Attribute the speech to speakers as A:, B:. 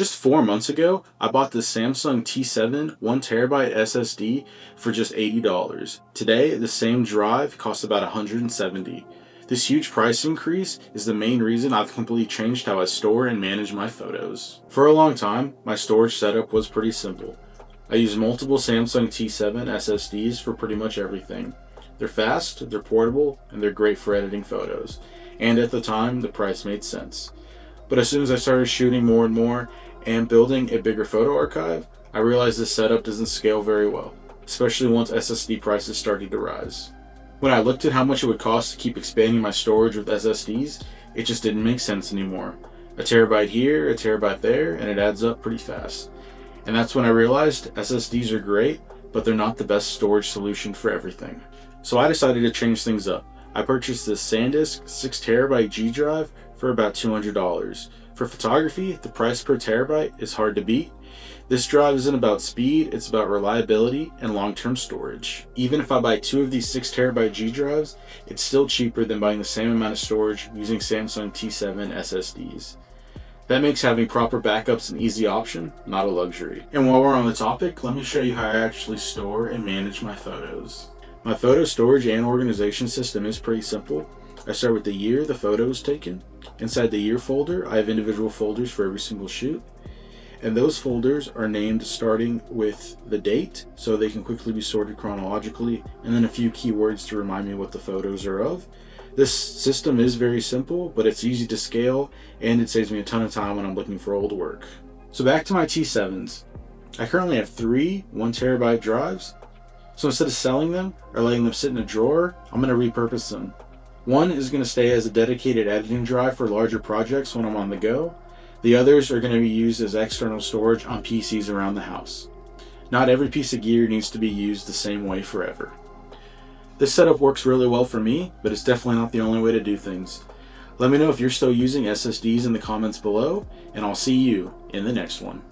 A: Just 4 months ago, I bought the Samsung T7 1TB SSD for just $80. Today, the same drive costs about $170. This huge price increase is the main reason I've completely changed how I store and manage my photos. For a long time, my storage setup was pretty simple. I use multiple Samsung T7 SSDs for pretty much everything. They're fast, they're portable, and they're great for editing photos. And at the time, the price made sense. But as soon as I started shooting more and more and building a bigger photo archive, I realized this setup doesn't scale very well, especially once SSD prices started to rise. When I looked at how much it would cost to keep expanding my storage with SSDs, it just didn't make sense anymore. A terabyte here, a terabyte there, and it adds up pretty fast. And that's when I realized SSDs are great, but they're not the best storage solution for everything. So I decided to change things up. I purchased this SanDisk 6TB G-Drive for about $200. For photography, the price per terabyte is hard to beat. This drive isn't about speed, it's about reliability and long-term storage. Even if I buy 2 of these 6TB G-Drives, it's still cheaper than buying the same amount of storage using Samsung T7 SSDs. That makes having proper backups an easy option, not a luxury. And while we're on the topic, let me show you how I actually store and manage my photos. My photo storage and organization system is pretty simple. I start with the year the photo was taken. Inside the year folder, I have individual folders for every single shoot. And those folders are named starting with the date, so they can quickly be sorted chronologically, and then a few keywords to remind me what the photos are of. This system is very simple, but it's easy to scale, and it saves me a ton of time when I'm looking for old work. So back to my T7s. I currently have 3 1TB drives, so instead of selling them or letting them sit in a drawer, I'm going to repurpose them. One is going to stay as a dedicated editing drive for larger projects when I'm on the go. The others are going to be used as external storage on PCs around the house. Not every piece of gear needs to be used the same way forever. This setup works really well for me, but it's definitely not the only way to do things. Let me know if you're still using SSDs in the comments below, and I'll see you in the next one.